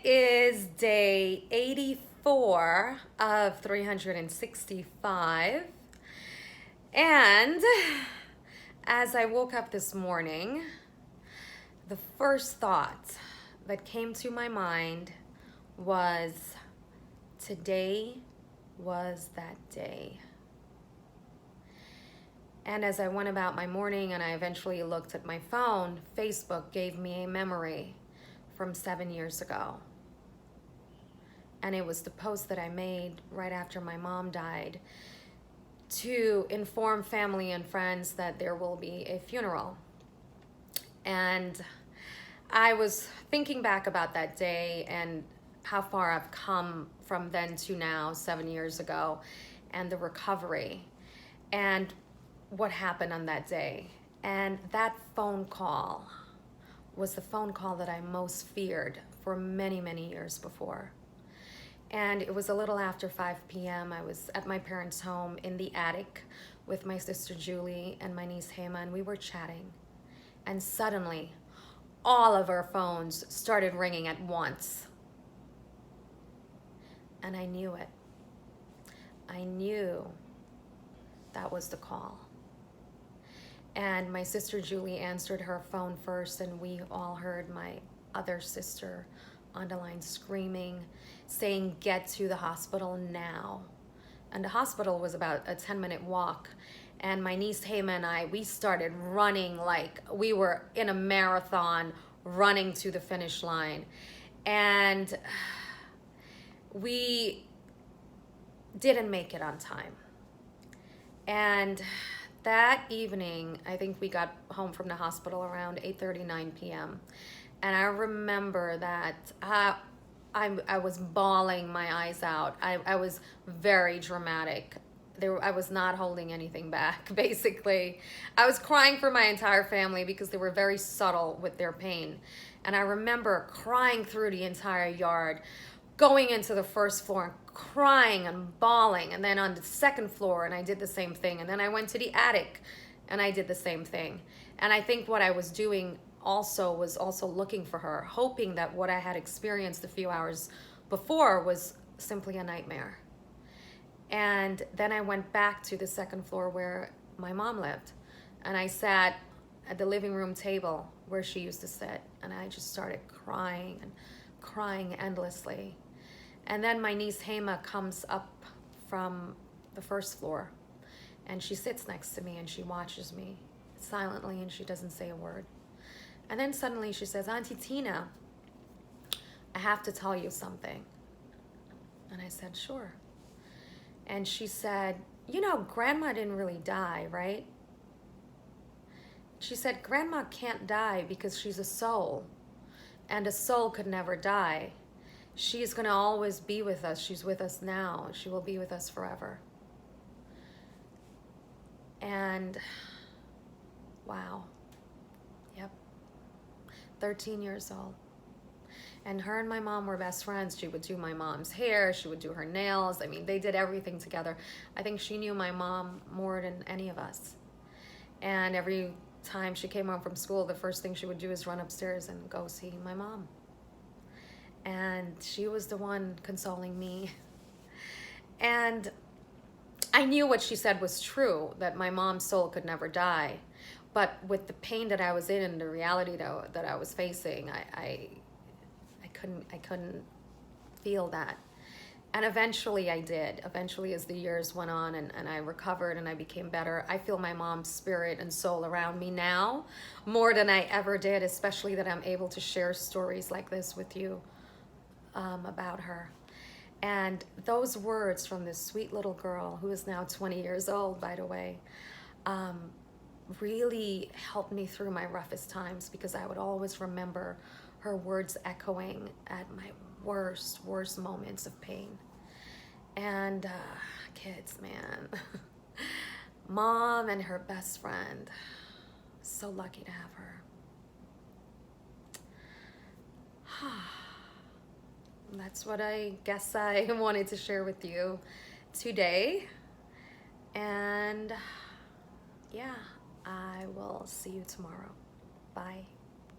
is day 84 of 365. And as I woke up this morning, the first thought that came to my mind was, today was that day. And as I went about my morning and I eventually looked at my phone, Facebook gave me a memory from 7 years ago. And it was the post that I made right after my mom died to inform family and friends that there will be a funeral. And I was thinking back about that day and how far I've come from then to now, 7 years ago, and the recovery and what happened on that day. And that phone call was the phone call that I most feared for many, many years before. And it was a little after 5 p.m. I was at my parents' home in the attic with my sister Julie and my niece Hema, and we were chatting. And suddenly, all of our phones started ringing at once. And I knew it. I knew that was the call. And my sister Julie answered her phone first, and we all heard my other sister on the line screaming, saying, "Get to the hospital now." And the hospital was about a 10-minute walk. And my niece Hema and I, we started running like we were in a marathon, running to the finish line. And we didn't make it on time. And that evening, I think we got home from the hospital around 8:30, 9 p.m. And I remember that I was bawling my eyes out. I was very dramatic. I was not holding anything back, basically. I was crying for my entire family because they were very subtle with their pain. And I remember crying through the entire yard, going into the first floor and crying and bawling, and then on the second floor, and I did the same thing. And then I went to the attic and I did the same thing. And I think what I was doing was also looking for her, hoping that what I had experienced a few hours before was simply a nightmare. And then I went back to the second floor where my mom lived, and I sat at the living room table where she used to sit, and I just started crying and crying endlessly. And then my niece Hema comes up from the first floor, and she sits next to me and she watches me silently, and she doesn't say a word. And then suddenly she says, "Auntie Tina, I have to tell you something." And I said, "Sure." And she said, "You know, Grandma didn't really die, right?" She said, "Grandma can't die because she's a soul, and a soul could never die. She's going to always be with us. She's with us now. She will be with us forever." And wow. Yep. 13 years old. And her and my mom were best friends. She would do my mom's hair. She would do her nails. I mean, they did everything together. I think she knew my mom more than any of us. And every time she came home from school, the first thing she would do is run upstairs and go see my mom. And she was the one consoling me. And I knew what she said was true, that my mom's soul could never die. But with the pain that I was in and the reality that I was facing, I couldn't feel that. And eventually I did. Eventually, as the years went on and I recovered and I became better, I feel my mom's spirit and soul around me now more than I ever did, especially that I'm able to share stories like this with you about her. And those words from this sweet little girl, who is now 20 years old, by the way, really helped me through my roughest times, because I would always remember her words echoing at my worst moments of pain. And kids, man. Mom and her best friend. So lucky to have her. That's what I guess I wanted to share with you today. And yeah, I will see you tomorrow. Bye.